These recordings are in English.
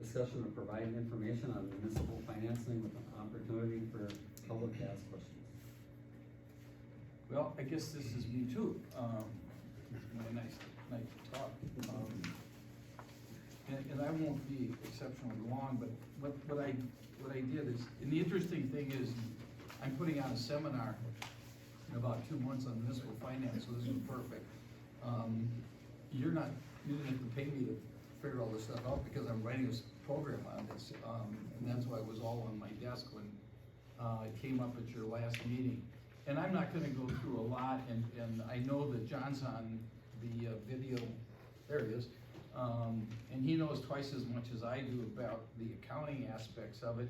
session to provide information on municipal financing with an opportunity for public to ask questions. Well, I guess this is me too. It's my nice night to talk. And I won't be exceptionally long, but what I did is, and the interesting thing is, I'm putting on a seminar in about 2 months on municipal finance, so this is perfect. You didn't have to pay me to figure all this stuff out because I'm writing this program on this, and that's why it was all on my desk when it came up at your last meeting. And I'm not gonna go through a lot, and I know that John's on the video, there he is, and he knows twice as much as I do about the accounting aspects of it.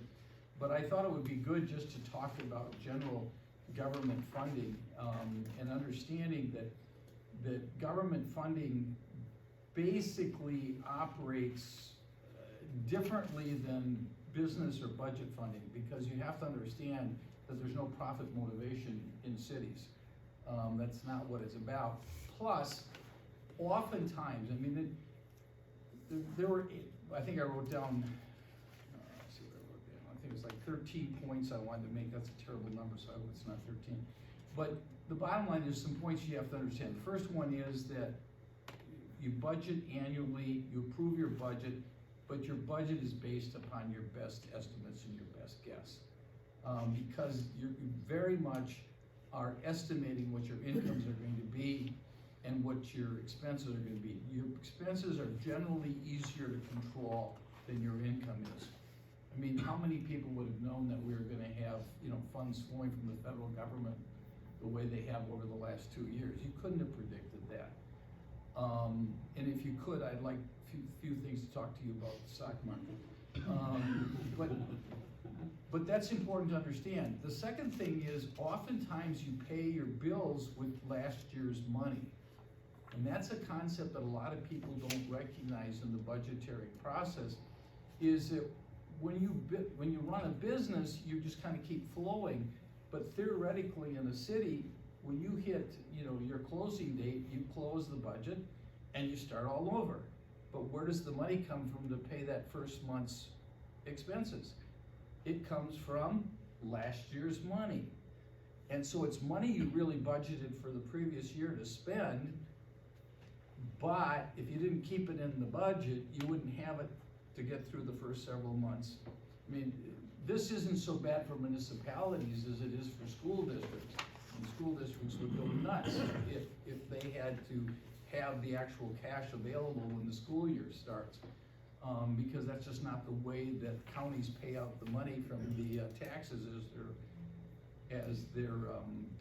But I thought it would be good just to talk about general government funding, and understanding that government funding basically operates differently than business or budget funding, because you have to understand that there's no profit motivation in cities. That's not what it's about. Plus, oftentimes, I mean, there were, I think I wrote down, let's see what I wrote down. I think it's like 13 points I wanted to make. That's a terrible number, so I hope it's not 13. But the bottom line is some points you have to understand. The first one is that you budget annually, you approve your budget, but your budget is based upon your best estimates and your best guess. Because you very much are estimating what your incomes are going to be and what your expenses are going to be. Your expenses are generally easier to control than your income is. I mean, how many people would have known that we were going to have, funds flowing from the federal government the way they have over the last 2 years? You couldn't have predicted that. And if you could, I'd like a few things to talk to you about the stock market. But that's important to understand. The second thing is, oftentimes you pay your bills with last year's money. And that's a concept that a lot of people don't recognize in the budgetary process, is that when you run a business, you just kind of keep flowing. But theoretically in a city, when you hit your closing date, you close the budget and you start all over. But where does the money come from to pay that first month's expenses? It comes from last year's money. And so it's money you really budgeted for the previous year to spend, but if you didn't keep it in the budget, you wouldn't have it to get through the first several months. I mean, this isn't so bad for municipalities as it is for school districts. And school districts would go nuts if they had to have the actual cash available when the school year starts. Because that's just not the way that counties pay out the money from the taxes as they're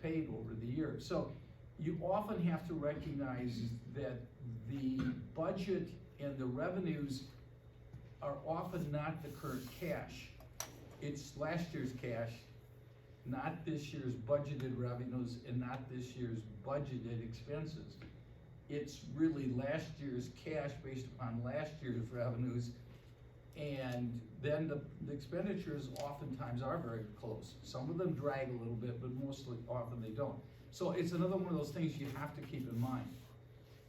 paid over the year. So you often have to recognize that the budget and the revenues are often not the current cash. It's last year's cash, not this year's budgeted revenues, and not this year's budgeted expenses. It's really last year's cash based upon last year's revenues, and then the expenditures oftentimes are very close. Some of them drag a little bit, but mostly often they don't. So it's another one of those things you have to keep in mind.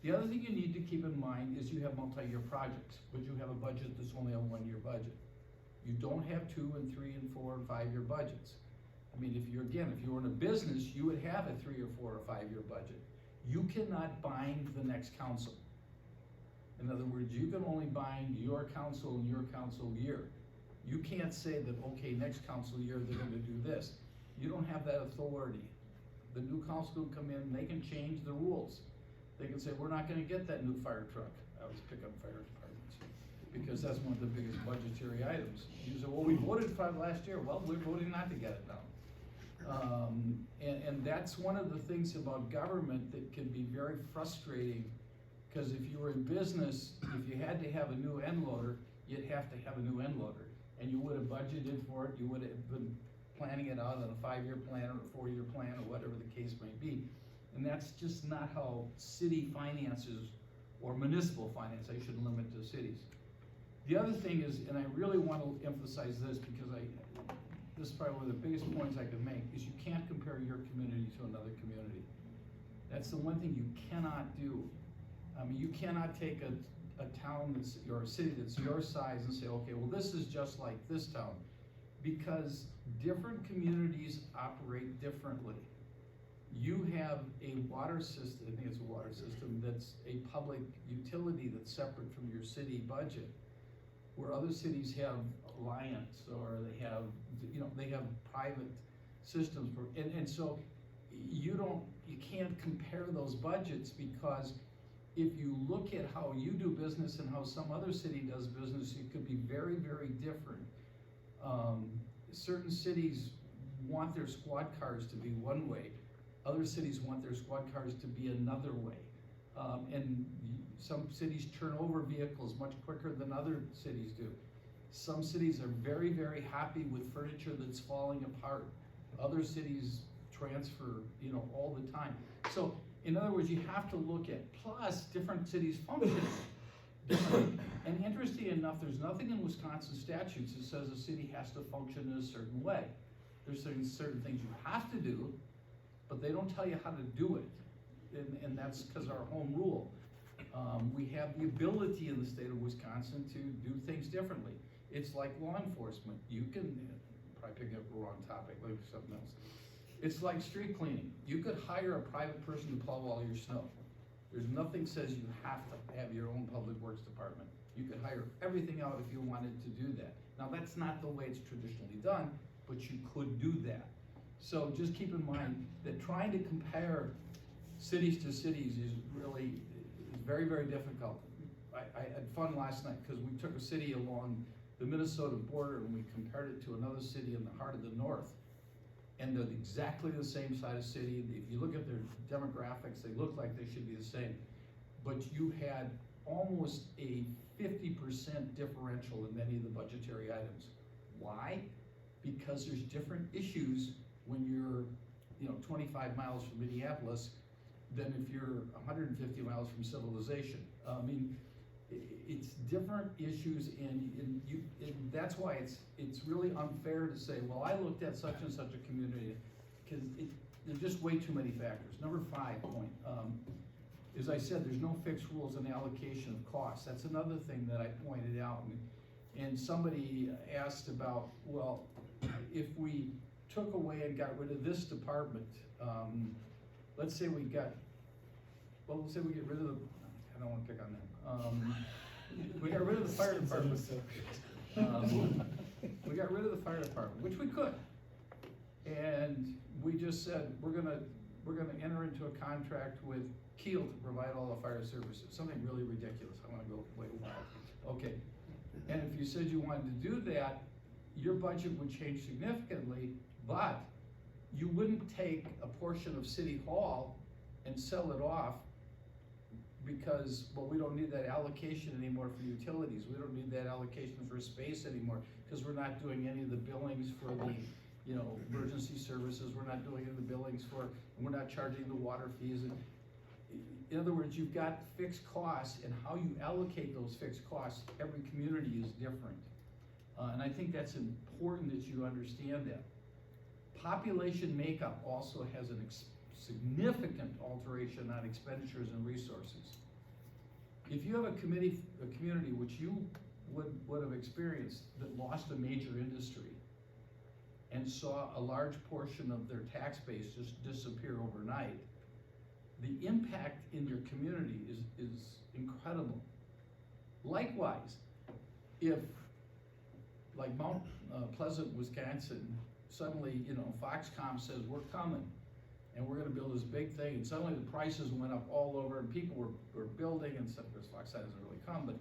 The other thing you need to keep in mind is you have multi-year projects, but you have a budget that's only a 1-year budget. You don't have 2 and 3 and 4 and 5-year budgets. I mean, if you were in a business, you would have a 3 or 4 or 5-year budget. You cannot bind the next council. In other words, you can only bind your council and your council year. You can't say that, okay, next council year they're going to do this. You don't have that authority. The new council will come in, they can change the rules. They can say, we're not going to get that new fire truck. I always pick up fire departments because that's one of the biggest budgetary items. You say, well, we voted for it last year. Well, we're voting not to get it now. And that's one of the things about government that can be very frustrating, because if you were in business, if you had to have a new end loader, you'd have to have a new end loader. And you would have budgeted for it, you would have been planning it out on a 5-year plan or a 4-year plan or whatever the case may be. And that's just not how city finances, or municipal finance, I should limit to cities. The other thing is, and I really want to emphasize this because this is probably one of the biggest points I can make, is you can't compare your community to another community. That's the one thing you cannot do. I mean, you cannot take a town that's, or a city that's your size and say, okay, well, this is just like this town. Because different communities operate differently. You have a water system, I think it's a water system, that's a public utility that's separate from your city budget. Where other cities have alliance, or they have, they have private systems, and so you can't compare those budgets, because if you look at how you do business and how some other city does business, it could be very, very different. Certain cities want their squad cars to be one way, other cities want their squad cars to be another way. And some cities turn over vehicles much quicker than other cities do. Some cities are very, very happy with furniture that's falling apart. Other cities transfer, all the time. So, in other words, you have to look at, plus different cities function differently. And interesting enough, there's nothing in Wisconsin statutes that says a city has to function in a certain way. There's certain things you have to do, but they don't tell you how to do it. And that's because our home rule. We have the ability in the state of Wisconsin to do things differently. It's like law enforcement. You can, probably picking up the wrong topic, like something else. It's like street cleaning. You could hire a private person to plow all your snow. There's nothing says you have to have your own public works department. You could hire everything out if you wanted to do that. Now, that's not the way it's traditionally done, but you could do that. So just keep in mind that trying to compare cities to cities is very, very difficult. I had fun last night because we took a city along the Minnesota border and we compared it to another city in the heart of the north. And they're exactly the same size city. If you look at their demographics, they look like they should be the same. But you had almost a 50% differential in many of the budgetary items. Why? Because there's different issues when you're 25 miles from Minneapolis than if you're 150 miles from civilization. I mean, it's different issues, and that's why it's really unfair to say, well, I looked at such and such a community, because there's just way too many factors. Number 5 point, as I said, there's no fixed rules in allocation of costs. That's another thing that I pointed out, and somebody asked about, well, if we took away and got rid of this department, let's say we get rid of the, I don't want to pick on them. We got rid of the fire department. We got rid of the fire department, which we could. And we just said, we're gonna enter into a contract with Keel to provide all the fire services. Something really ridiculous. I wanna go way wild. Okay. And if you said you wanted to do that, your budget would change significantly, but you wouldn't take a portion of City Hall and sell it off because, well, we don't need that allocation anymore for utilities. We don't need that allocation for space anymore because we're not doing any of the billings for the, emergency services. We're not doing any of the billings for, and we're not charging the water fees. And in other words, you've got fixed costs, and how you allocate those fixed costs, every community is different. And I think that's important that you understand that. Population makeup also has an significant alteration on expenditures and resources. If you have a community which you would have experienced that lost a major industry and saw a large portion of their tax base just disappear overnight, the impact in your community is incredible. Likewise, if, like Mount Pleasant, Wisconsin, suddenly, Foxconn says, we're coming, and we're gonna build this big thing, and suddenly the prices went up all over, and people were building, and stuff, because Foxconn doesn't really come, but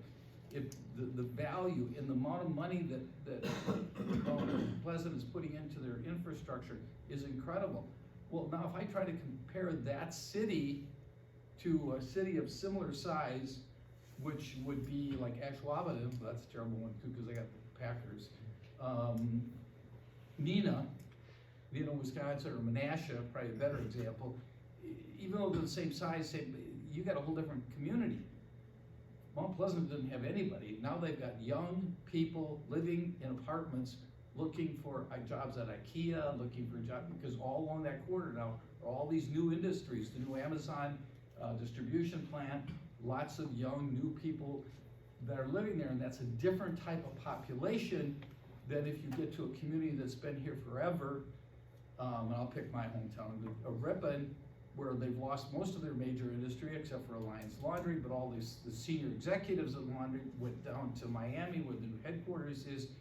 if the value in the amount of money that Pleasant is putting into their infrastructure is incredible. Well, now if I try to compare that city to a city of similar size, which would be like Ashwaubenon, that's a terrible one too, because they got the Packers. Neenah, Wisconsin, or Menasha, probably a better example. Even though they're the same size, you got a whole different community. Mount Pleasant didn't have anybody. Now they've got young people living in apartments, looking for jobs at IKEA, looking for jobs, because all along that corridor now are all these new industries, the new Amazon distribution plant, lots of young new people that are living there, and that's a different type of population than if you get to a community that's been here forever. And I'll pick my hometown of Ripon, where they've lost most of their major industry except for Alliance Laundry, but all the senior executives of Laundry went down to Miami where the new headquarters is,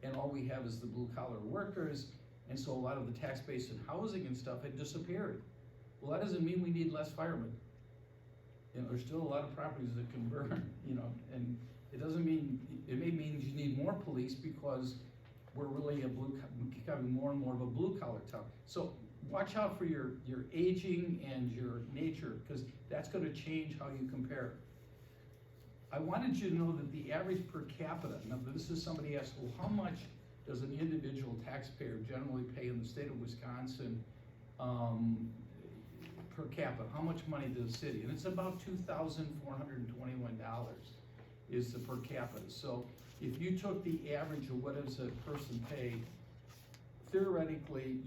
and all we have is the blue collar workers, and so a lot of the tax base and housing and stuff had disappeared. Well, that doesn't mean we need less firemen. You know, there's still a lot of properties that can burn, you know, and it doesn't mean, it may mean you need more police because we're really becoming more and more of a blue collar town. So watch out for your aging and your nature, because that's gonna change how you compare. I wanted you to know that the average per capita, now this is somebody asked, well, how much does an individual taxpayer generally pay in the state of Wisconsin per capita? How much money does the city? And it's about $2,421 is the per capita. So if you took the average of what does a person pay, theoretically,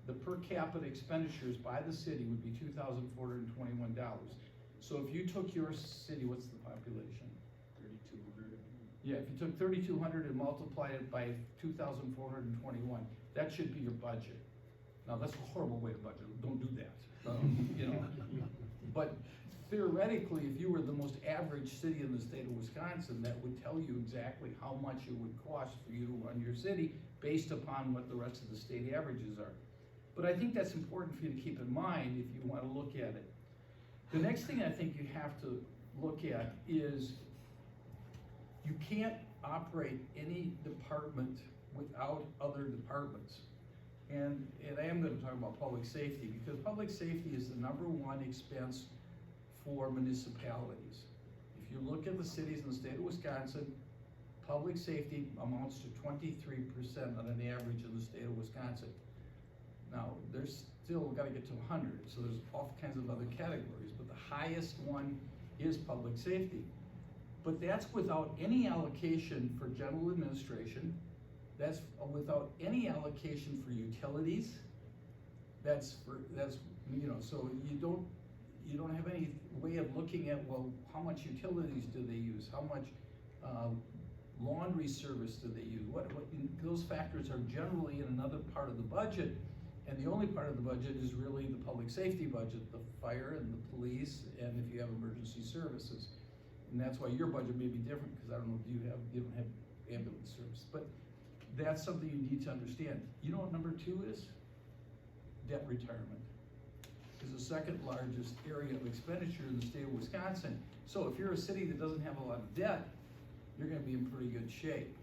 the per capita expenditures by the city would be $2,421. So if you took your city, what's the population? 3,200. Yeah, if you took 3,200 and multiplied it by 2,421, that should be your budget. Now, that's a horrible way to budget, don't do that, you know. But theoretically, if you were the most average city in the state of Wisconsin, that would tell you exactly how much it would cost for you to run your city based upon what the rest of the state averages are. But I think that's important for you to keep in mind if you want to look at it. The next thing I think you have to look at is you can't operate any department without other departments. And I am going to talk about public safety, because public safety is the #1 expense for municipalities. If you look at the cities in the state of Wisconsin, public safety amounts to 23% on an average in the state of Wisconsin. Now, there's still got to get to 100, so there's all kinds of other categories, but the highest one is public safety. But that's without any allocation for general administration, that's without any allocation for utilities, you know, so you don't have any way of looking at, well, how much utilities do they use, how much laundry service do they use, those factors are generally in another part of the budget. And the only part of the budget is really the public safety budget, the fire and the police, and if you have emergency services. And that's why your budget may be different, because I don't know if you don't have ambulance service. But that's something you need to understand. You know what #2 is? Debt retirement. Is the second largest area of expenditure in the state of Wisconsin. So if you're a city that doesn't have a lot of debt, you're gonna be in pretty good shape.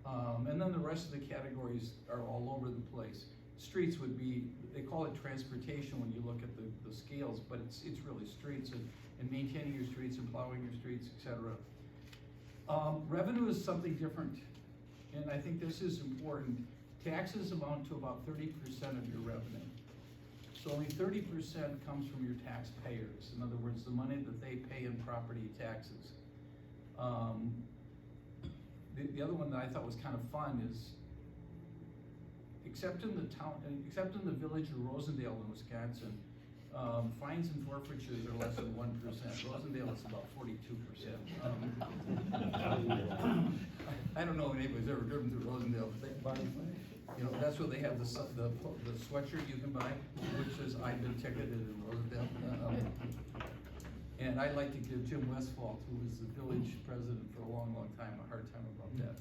And then the rest of the categories are all over the place. Streets would be, they call it transportation when you look at the scales, but it's really streets and maintaining your streets and plowing your streets, etc. Revenue is something different, and I think this is important. Taxes amount to about 30% of your revenue. So only 30% comes from your taxpayers. In other words, the money that they pay in property taxes. The other one that I thought was kind of fun is, except in the village of Rosendale in Wisconsin, fines and forfeitures are less than 1%. Rosendale is about 42%. I don't know if anybody's ever driven through Rosendale, but you know, that's where they have the sweatshirt you can buy, which says, "I've been ticketed in Rosendale." And I'd like to give Jim Westfall, who was the village president for a long, long time, a hard time about that.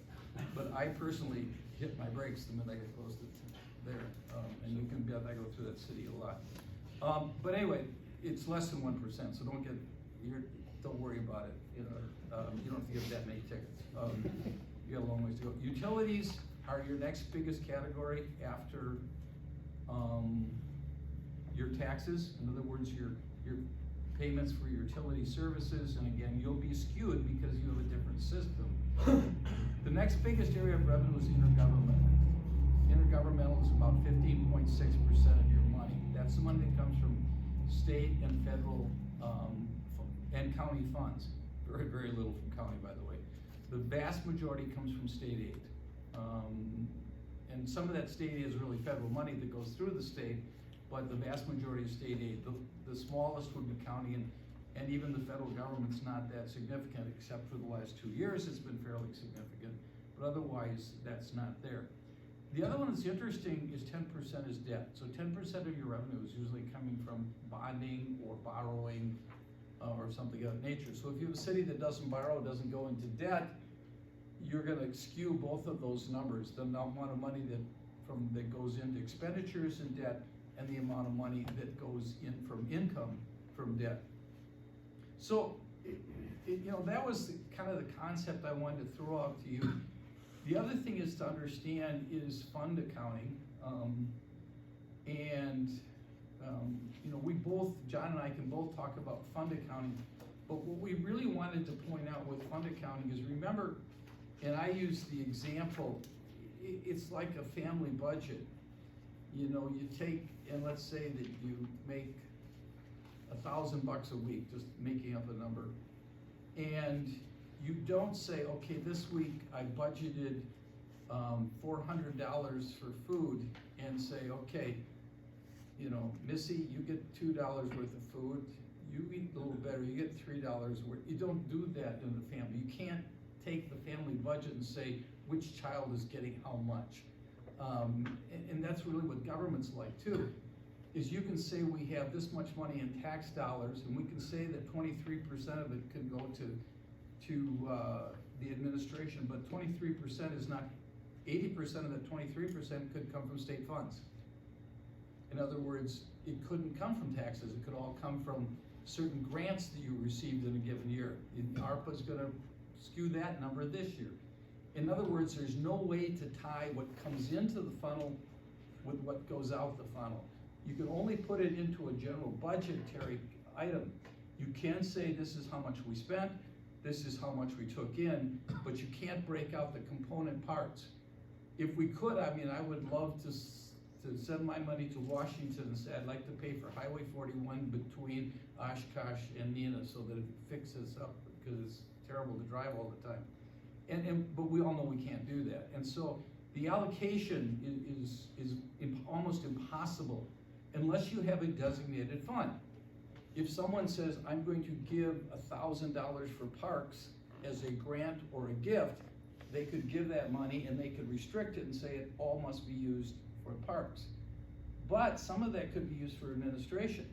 But I personally hit my brakes the minute I get close to there, and you can bet I go through that city a lot. But anyway, it's less than 1%, so don't worry about it. You know, you don't have to give that many tickets. You got a long ways to go. Utilities are your next biggest category after your taxes. In other words, your payments for your utility services, and again, you'll be skewed because you have a different system. The next biggest area of revenue is intergovernmental. Intergovernmental is about 15.6% of your money. That's the money that comes from state and federal and county funds. Very, very little from county, by the way. The vast majority comes from state aid. And some of that state aid is really federal money that goes through the state, but the vast majority is state aid. The smallest would be county, And even the federal government's not that significant, except for the last 2 years, it's been fairly significant, but otherwise, that's not there. The other one that's interesting is 10% is debt. So 10% of your revenue is usually coming from bonding or borrowing or something of that nature. So if you have a city that doesn't borrow, doesn't go into debt, you're gonna skew both of those numbers, the amount of money that goes into expenditures and debt, and the amount of money that goes in from income from debt. So, that was kind of the concept I wanted to throw out to you. The other thing is to understand is fund accounting, John and I can both talk about fund accounting, but what we really wanted to point out with fund accounting is, remember, and I use the example, it's like a family budget. You take, and let's say that you make $1,000 a week, just making up a number, and you don't say, okay, this week I budgeted $400 for food, and say, okay, Missy, you get $2 worth of food, you eat a little better, you get $3 worth. You don't do that in the family. You can't take the family budget and say which child is getting how much. And that's really what government's like too, is you can say we have this much money in tax dollars, and we can say that 23% of it can go to the administration, but 23% is not, 80% of that 23% could come from state funds. In other words, it couldn't come from taxes, it could all come from certain grants that you received in a given year. ARPA's gonna skew that number this year. In other words, there's no way to tie what comes into the funnel with what goes out the funnel. You can only put it into a general budgetary item. You can say this is how much we spent, this is how much we took in, but you can't break out the component parts. If we could, I would love to send my money to Washington and say, I'd like to pay for Highway 41 between Oshkosh and Neenah so that it fixes up, because it's terrible to drive all the time. But we all know we can't do that. And so the allocation is almost impossible unless you have a designated fund. If someone says, I'm going to give $1,000 for parks as a grant or a gift, they could give that money and they could restrict it and say it all must be used for parks. But some of that could be used for administration.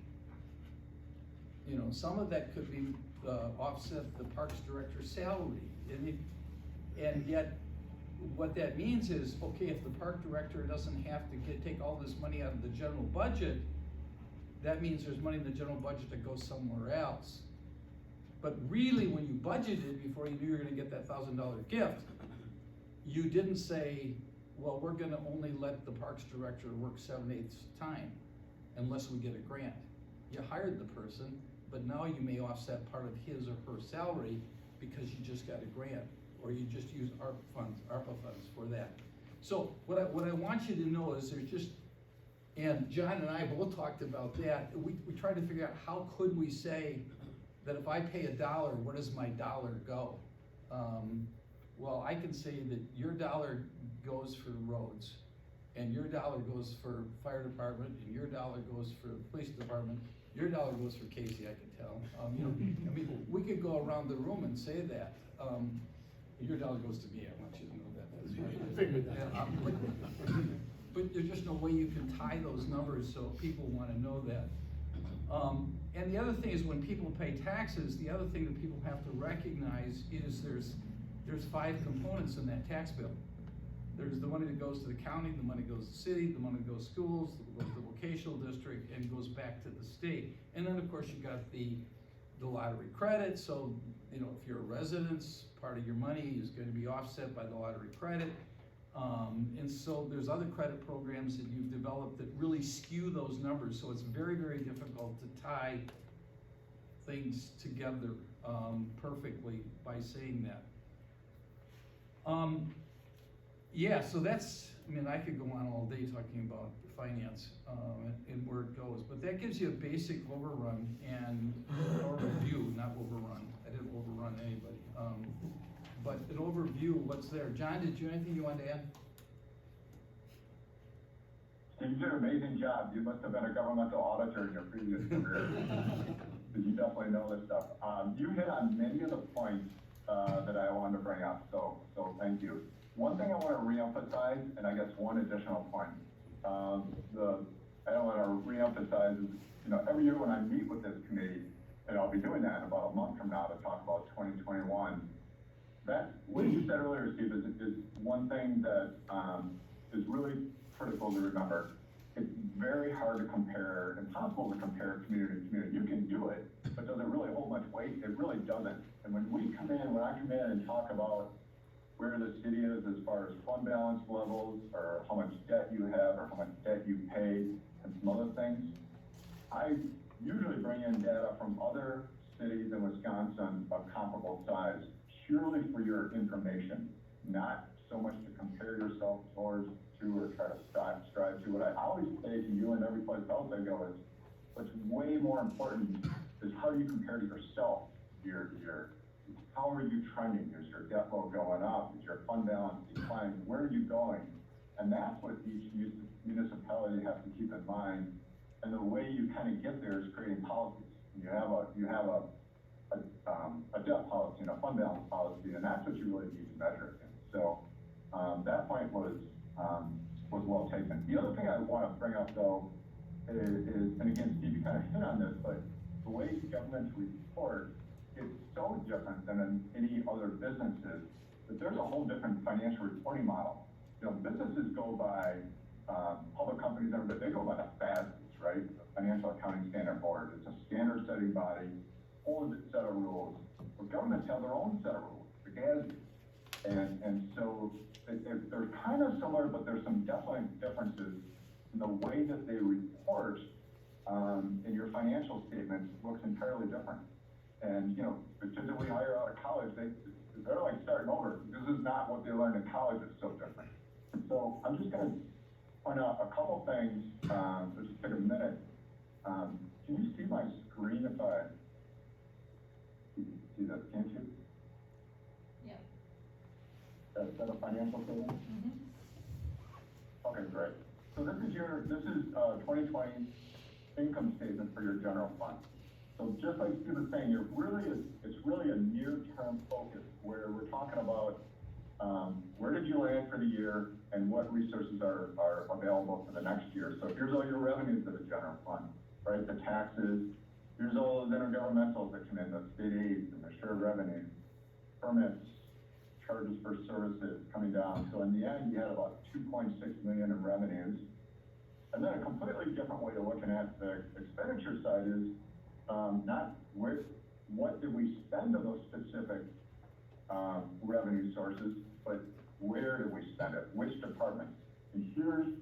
Some of that could be offset the parks director's salary. And yet, what that means is, okay, if the park director doesn't have to take all this money out of the general budget, that means there's money in the general budget that goes somewhere else. But really, when you budgeted, before you knew you were gonna get that $1,000 gift, you didn't say, well, we're gonna only let the parks director work 7/8 time unless we get a grant. You hired the person, but now you may offset part of his or her salary because you just got a grant, or you just use ARPA funds for that. So what I want you to know is there's just, and John and I both talked about that, we tried to figure out how could we say that if I pay $1, where does my dollar go? Well, I can say that your dollar goes for roads, and your dollar goes for fire department, and your dollar goes for police department, your dollar goes for Casey, I can tell. We could go around the room and say that. Your dollar goes to me, I want you to know that. That's right. I figured that. But there's just no way you can tie those numbers, so people want to know that. And the other thing is, when people pay taxes, the other thing that people have to recognize is there's 5 components in that tax bill. There's the money that goes to the county, the money that goes to the city, the money that goes to schools, that goes to the vocational district, and goes back to the state. And then of course you got the lottery credit, so if you're a resident, part of your money is going to be offset by the lottery credit. And so there's other credit programs that you've developed that really skew those numbers, so it's very, very difficult to tie things together perfectly by saying that. Yeah, so that's, I could go on all day talking about finance and where it goes, but that gives you a basic overrun and overview, not overrun. I didn't overrun anybody. But an overview of what's there. John, did you have anything you wanted to add? You did an amazing job. You must have been a governmental auditor in your previous career. because you definitely know this stuff. You hit on many of the points, that I wanted to bring up, so thank you. One thing I want to reemphasize, and I guess one additional point, I want to reemphasize is, you know, every year when I meet with this committee, and I'll be doing that in about a month from now to talk about 2021, that, what you said earlier, Steve, is one thing that, is really critical to remember. It's very hard to compare, impossible to compare community to community. You can do it, but does it really hold much weight? It really doesn't. And when I come in and talk about where the city is as far as fund balance levels, or how much debt you have, or how much debt you pay, and some other things, I usually bring in data from other cities in Wisconsin of comparable size, purely for your information, not so much to compare yourself towards to or try to strive to. What I always say to you and every place else I go is, what's way more important is how do you compare to yourself? How are you trending? Is your debt load going up? Is your fund balance declining? Where are you going? And that's what each municipality has to keep in mind. And the way you kind of get there is creating policies. You have a debt policy and a fund balance policy, and that's what you really need to measure it in. So that point was well taken. The other thing I want to bring up though is, and again, Steve, you kind of hit on this, but the way governments report is so different than in any other businesses that there's a whole different financial reporting model. You know, businesses go by, public companies, they go by the FASBs, right? The Financial Accounting Standard Board. It's a standard setting body, whole set of rules. But governments have their own set of rules, the GASB. And so they're kind of similar, but there's some definite differences in the way that they report in your financial statements looks entirely different. And, you know, the kids that we hire out of college, they're like starting over. This is not what they learned in college, it's so different. So I'm just gonna point out a couple things, just take a minute. Can you see my screen if I see that, can't you? Yeah. Is that a financial statement? Mm-hmm. Okay, great. So this is 2020 income statement for your general fund. So just like Steve was saying, it's really a near-term focus where we're talking about where did you land for the year and what resources are available for the next year. So here's all your revenues of the general fund, right? The taxes, here's all those intergovernmentals that come in, the state aids and the shared revenue, permits, charges for services coming down. So in the end, you had about 2.6 million in revenues. And then a completely different way of looking at the expenditure side is not what did we spend on those specific revenue sources, but where did we spend it? Which departments? And here's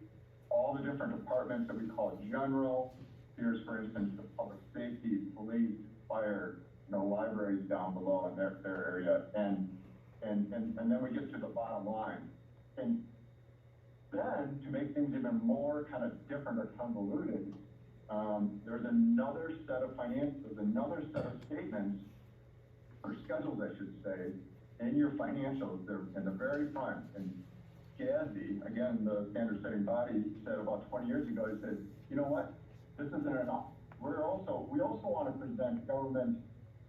all the different departments that we call general. Here's, for instance, the public safety, police, fire, libraries down below in their area, and then we get to the bottom line. And then to make things even more kind of different or convoluted, there's another set of statements, or schedules I should say, in your financials. They're in the very front. And GASB, again, the standard setting body, said about 20 years ago, they said, you know what, this isn't enough. We also want to present government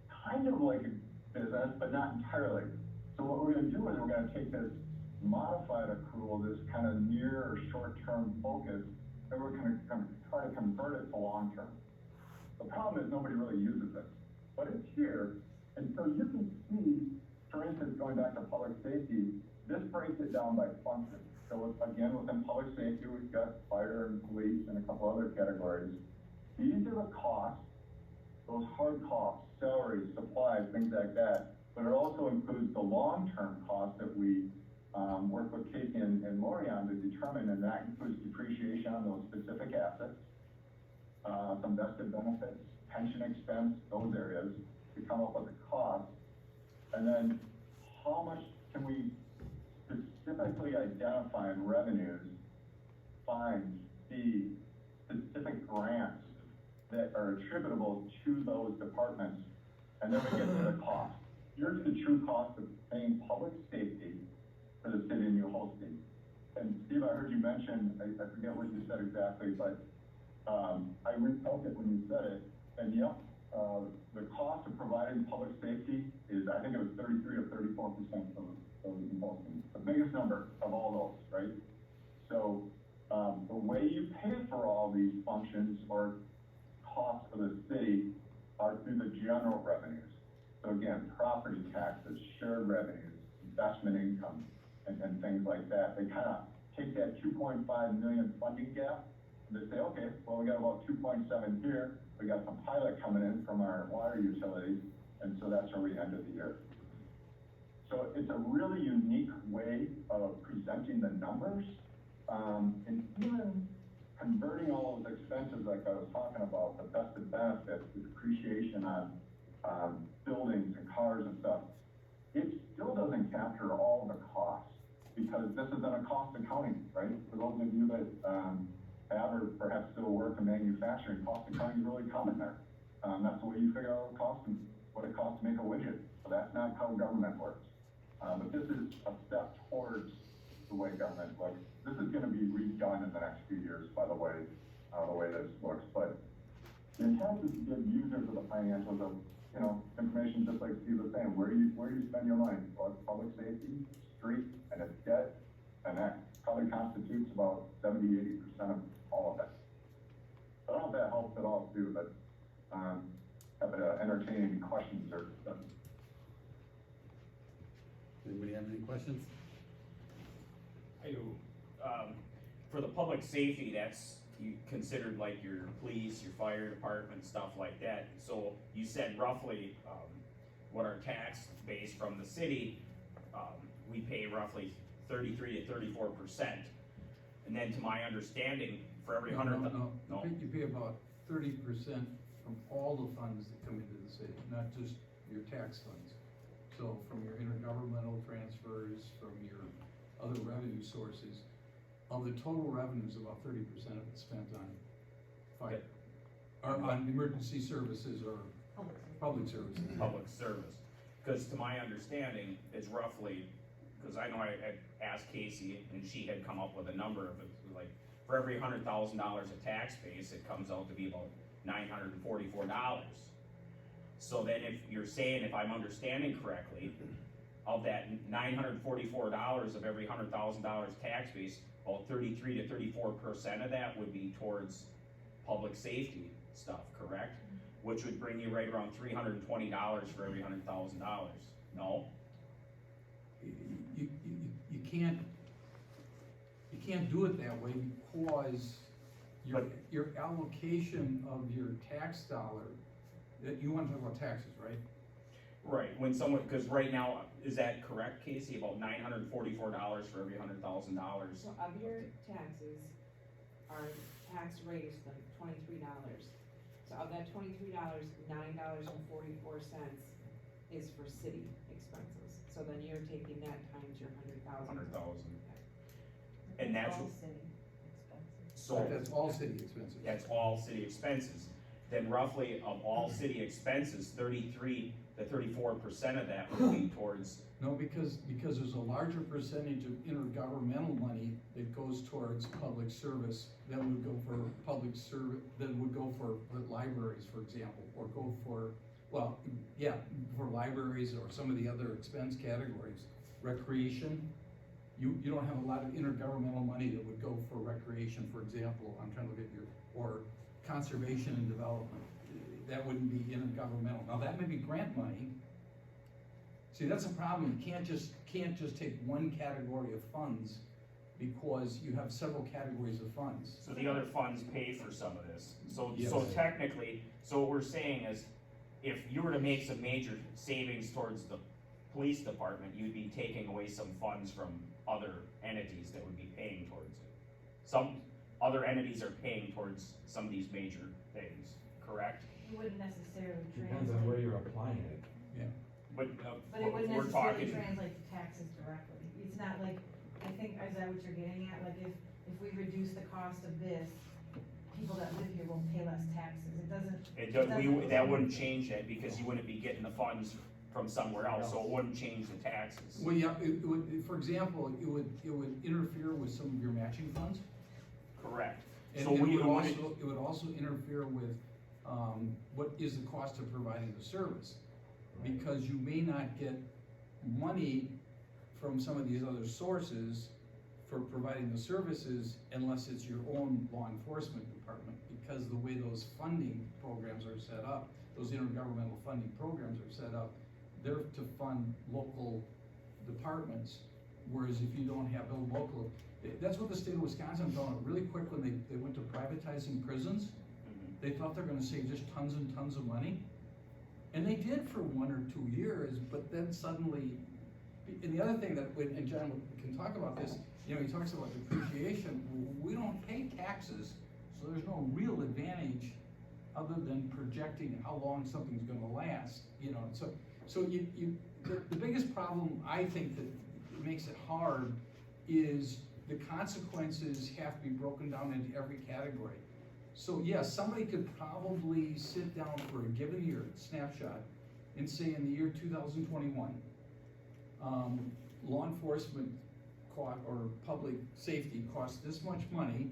kind of like a business, but not entirely. So what we're going to do is we're going to take this modified accrual, this kind of near or short-term focus, and we're going to try to convert it to long-term. The problem is nobody really uses it, but it's here. And so you can see, for instance, going back to public safety, this breaks it down by function. So again, within public safety, we've got fire and police and a couple other categories. These are the costs, those hard costs, salaries, supplies, things like that. But it also includes the long-term costs that we work with Katie and Lori on to determine, and that includes depreciation on those specific assets, some vested benefits, pension expense, those areas, to come up with the cost. And then how much can we specifically identify in revenues, fines, fees, specific grants that are attributable to those departments, and then we get to the cost. Here's the true cost of paying public safety for the city of New Holstein. And Steve, I heard you mention, I forget what you said exactly, but I refelt it when you said it, and yep, the cost of providing public safety is, I think it was 33 or 34% of those imposed. The biggest number of all those, right? So, the way you pay for all these functions or costs for the city are through the general revenues. So again, property taxes, shared revenues, investment income, and things like that. They kind of take that 2.5 million funding gap, and they say, okay, well, we got about 2.7 here. We got some pilot coming in from our water utilities, and so that's where we ended the year. So it's a really unique way of presenting the numbers, and even converting all those expenses like I was talking about, the vested benefits, the depreciation on buildings and cars and stuff, it still doesn't capture all the costs, because this isn't a cost accounting, right? For those of you that have or perhaps still work in manufacturing, cost accounting is really common there. That's the way you figure out what it costs to make a widget. So that's not how government works. But this is a step towards the way government looks. This is going to be redone in the next few years, by the way this looks. But the intent is to give users of the financials of, information just like Steve was saying. Where do you spend your money? Well, it's public safety, street, and it's debt, and that probably constitutes about 70-80% of all of it. So I don't know if that helps at all too, but happy to entertain any questions or. Anybody have any questions? I do. For the public safety, that's considered like your police, your fire department, stuff like that. So you said roughly, what our tax base from the city, we pay roughly 33 to 34%. And then to my understanding, for every hundred. No. You pay about 30% from all the funds that come into the city, not just your tax funds. So from your intergovernmental transfers, from your other revenue sources, of the total revenues, about 30% of it's spent on fire, or on emergency services or public services. Public service. Because to my understanding, it's roughly, because I know I had asked Casey, and she had come up with a number of it, like, for every $100,000 of tax base, it comes out to be about $944. So then if you're saying, if I'm understanding correctly, of that $944 of every $100,000 tax base, about 33 to 34% of that would be towards public safety stuff, correct? Which would bring you right around $320 for every $100,000. No? You can't do it that way, because your allocation of your tax dollar, that you want to talk about taxes, right? Right, when someone, because right now, is that correct, Casey, about $944 for every $100,000? So of your taxes, our tax rate is like $23. So of that $23, $9.44 is for city expenses. So then you're taking that times your 100,000. 100,000. And that's, all city expenses. so, That's all city expenses. that's all city expenses. Then roughly of all city expenses, 33 to 34% of that would be towards. No, because there's a larger percentage of intergovernmental money that goes towards public service that would go for public service, that would go for libraries, for example, or go for, well, yeah, for libraries or some of the other expense categories. Recreation, you don't have a lot of intergovernmental money that would go for recreation, for example. I'm trying to look at or conservation and development. That wouldn't be intergovernmental. Now, that may be grant money. See, that's a problem. You can't just take one category of funds, because you have several categories of funds. So the other funds pay for some of this. So, Yes. so technically, so what we're saying is, if you were to make some major savings towards the police department, you'd be taking away some funds from other entities that would be paying towards it. Some other entities are paying towards some of these major things, correct? You wouldn't necessarily Depends on where translate, you're applying it. But, but it wouldn't we're necessarily talking, translate to taxes directly. It's not like, I think, is that what you're getting at? Like if we reduce the cost of this, people that live here will pay less taxes. It doesn't. that wouldn't change it, because you wouldn't be getting the funds from somewhere else, so it wouldn't change the taxes. Well, yeah, it would, for example, it would interfere with some of your matching funds. Correct. And So it we would wouldn't, also interfere with, what is the cost of providing the service? Because you may not get money from some of these other sources for providing the services unless it's your own law enforcement department, because the way those funding programs are set up, those intergovernmental funding programs are set up, they're to fund local departments, whereas if you don't have those local, that's what the state of Wisconsin done really quick when they went to privatizing prisons. They thought they're gonna save just tons and tons of money, and they did for 1 or 2 years, but then suddenly, and the other thing that, and John can talk about this, you know, he talks about depreciation, we don't pay taxes, so there's no real advantage other than projecting how long something's gonna last, you know, so the biggest problem, I think, that makes it hard is the consequences have to be broken down into every category. So yes, somebody could probably sit down for a given year, snapshot, and say in the year 2021, law enforcement or public safety cost this much money,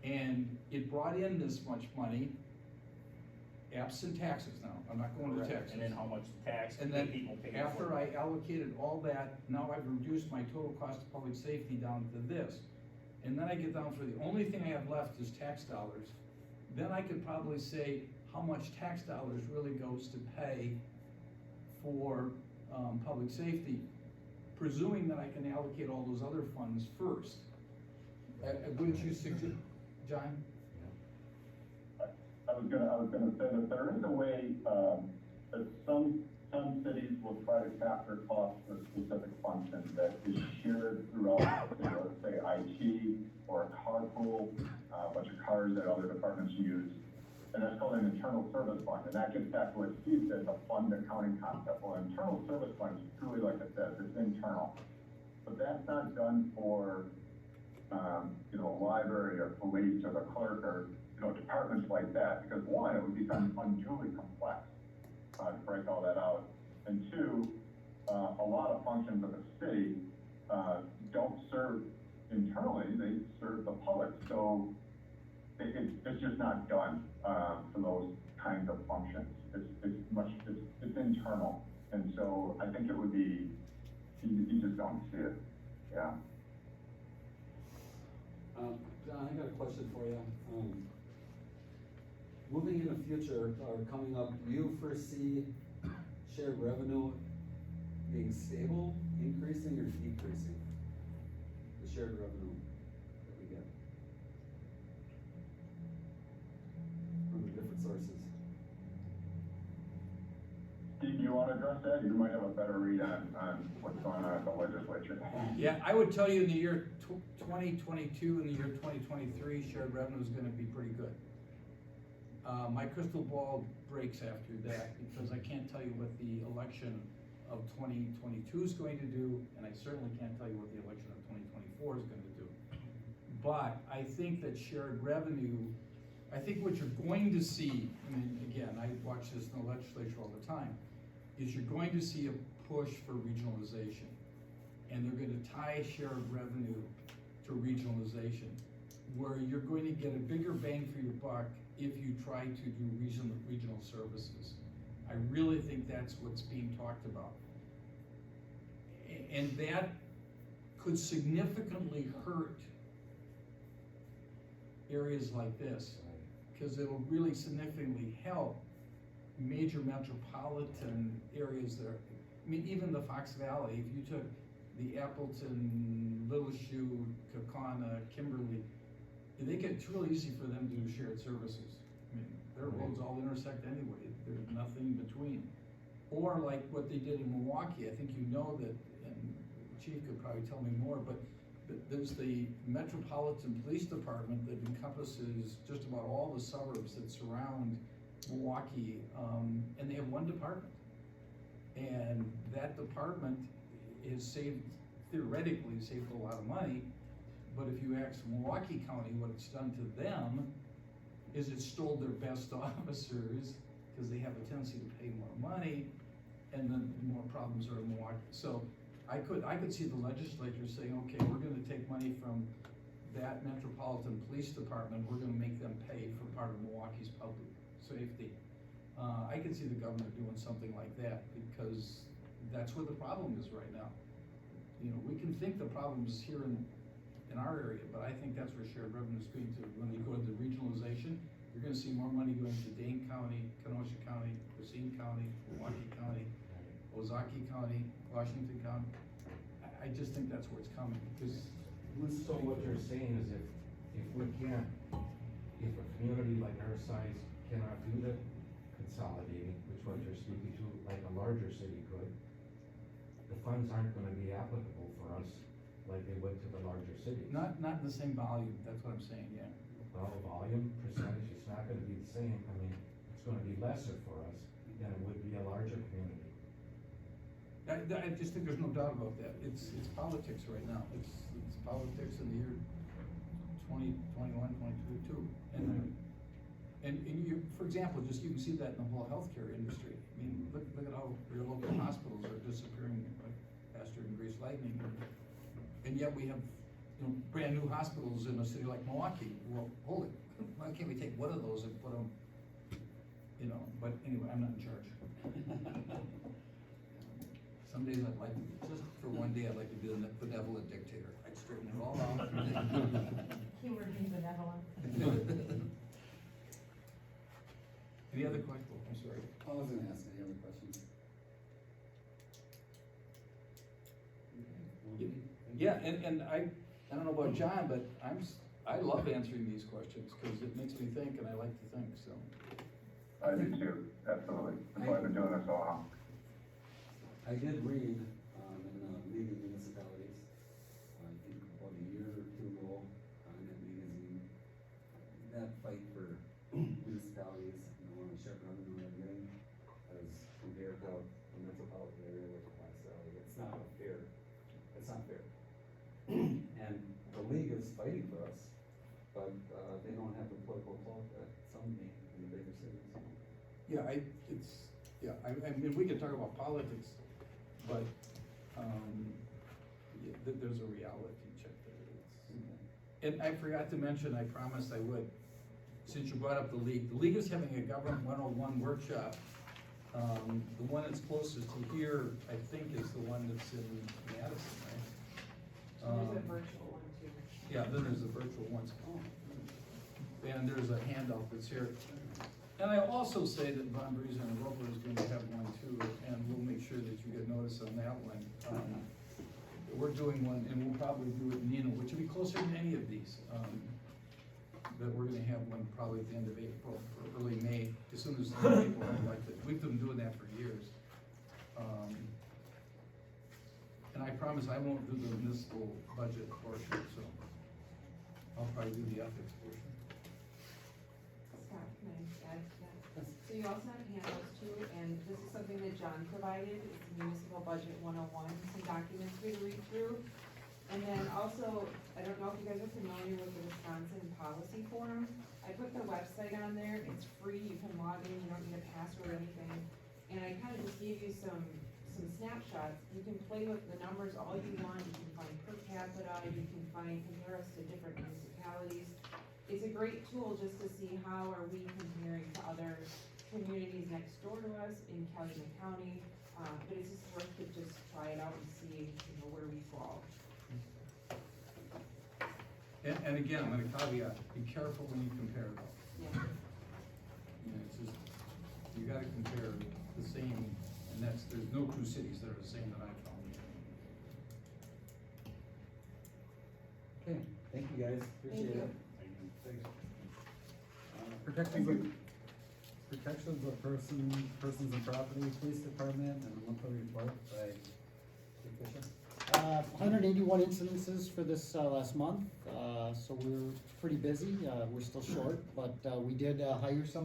and it brought in this much money, absent taxes now, I'm not going to Correct. taxes. And then how much tax And do then people pay for? after I allocated all that, now I've reduced my total cost of public safety down to this. And then I get down for the only thing I have left is tax dollars. Then I could probably say how much tax dollars really goes to pay for, public safety, presuming that I can allocate all those other funds first. Wouldn't you suggest, John? I was gonna say that there is a way, that some cities will try to capture costs for specific functions that is shared throughout, let's say IT or a carpool, a bunch of cars that other departments use. And that's called an internal service fund, and that gets back to what Steve said, the fund accounting concept. Well, an internal service fund is truly like I said, it's internal. But that's not done for, library or police or the clerk or, departments like that, because one, it would become unduly complex, to break all that out. And two, a lot of functions of the city, don't serve internally, they serve the public, so it's just not done, for those kinds of functions. It's internal, and so I think it would be, you just don't see it, yeah. John, I got a question for you. Moving in the future, or coming up, do you foresee shared revenue being stable, increasing, or decreasing? The shared revenue that we get from the different sources. Steve, do you wanna address that? You might have a better read on what's going on at the legislature. Yeah, I would tell you in the year 2022 and the year 2023, shared revenue is gonna be pretty good. My crystal ball breaks after that, because I can't tell you what the election of 2022 is going to do, and I certainly can't tell you what the election of 2024 is gonna do. But I think that shared revenue, I think what you're going to see, I mean, again, I watch this in the legislature all the time, is you're going to see a push for regionalization. And they're gonna tie shared revenue to regionalization, where you're going to get a bigger bang for your buck if you try to do regional services. I really think that's what's being talked about. And that could significantly hurt areas like this, because it'll really significantly help major metropolitan areas that are, I mean, even the Fox Valley, if you took the Appleton, Little Shoe, Kaukauna, Kimberly, it's really easy for them to do shared services. I mean, their roads all intersect anyway, there's nothing between. Or like what they did in Milwaukee, I think you know that, and the chief could probably tell me more, but there's the Metropolitan Police Department that encompasses just about all the suburbs that surround Milwaukee, and they have one department. And that department is theoretically saved a lot of money, but if you ask Milwaukee County what it's done to them, is it stole their best officers, because they have a tendency to pay more money, and then more problems are in Milwaukee. So I could see the legislature saying, okay, we're gonna take money from that Metropolitan Police Department, we're gonna make them pay for part of Milwaukee's public safety. I could see the governor doing something like that, because that's where the problem is right now. You know, we can think the problem is here in our area, but I think that's where shared revenue is going to, when we go to the regionalization, you're gonna see more money going to Dane County, Kenosha County, Racine County, Milwaukee County, Ozaukee County, Washington County. I just think that's where it's coming, because. So what you're saying is if we can't, if a community like our size cannot do the consolidating, which what you're speaking to, like a larger city could, the funds aren't gonna be applicable for us like they would to the larger cities. Not in the same volume, that's what I'm saying, yeah. Well, volume, percentage, it's not gonna be the same, I mean, it's gonna be lesser for us than it would be a larger community. I just think there's no doubt about that. It's politics right now. It's politics in the year 2021, 22 too. And you, for example, just you can see that in the whole healthcare industry. I mean, look at how your local hospitals are disappearing like faster than greased lightning. And yet we have, you know, brand new hospitals in a city like Milwaukee. Well, hold it, why can't we take one of those and put them, you know, but anyway, I'm not in charge. Some days I'd like, just for one day, I'd like to be the benevolent dictator. I'd straighten it all out. Keyword being benevolent. Any other questions? I'm sorry. I was gonna ask any other questions. Yeah, and I don't know about John, but I love answering these questions, because it makes me think, and I like to think, so. I do too, absolutely. That's why I've been doing this so long. I did read, in the League of Municipalities, I think about a year or two ago, in that magazine, that fight for municipalities, you know, on the shared revenue they're getting, as compared to the metropolitan area with Class Valley, it's not fair. It's not fair. And the league is fighting for us, but, they don't have the political clout that some need in the bigger cities. Yeah, I mean, we can talk about politics, but, there's a reality check there. And I forgot to mention, I promised I would, since you brought up the league is having a Government 101 workshop. The one that's closest to here, I think, is the one that's in Madison, right? There's a virtual one too. Yeah, then there's the virtual ones. And there's a handout that's here. And I also say that Von Breeze and Roper is going to have one too, and we'll make sure that you get notice on that one. We're doing one, and we'll probably do it in Neenah, which will be closer than any of these. But we're gonna have one probably at the end of April or early May, as soon as the people are elected. We've been doing that for years. And I promise I won't do the municipal budget portion, so I'll probably do the ethics portion. Scott, can I add to that? So you also have handouts too, and this is something that John provided, it's Municipal Budget 101, some documents for you to read through. And then also, I don't know if you guys are familiar with the Wisconsin Policy Forum. I put the website on there, it's free, you can log in, you don't need a password or anything. And I kind of just gave you some snapshots. You can play with the numbers all you want, you can find per capita, you can compare us to different municipalities. It's a great tool just to see how are we comparing to other communities next door to us in Calumet County. But it's just worth to just try it out and see, you know, where we fall. And again, I'm gonna caveat, be careful when you compare though. Yeah. You know, it's just, you gotta compare the same, and there's no two cities that are the same that I found. Okay, thank you guys, appreciate it. Protections of persons and property, police department, and a monthly report by Chief Fisher. 181 incidences for this last month, so we're pretty busy. We're still short, but we did hire somebody.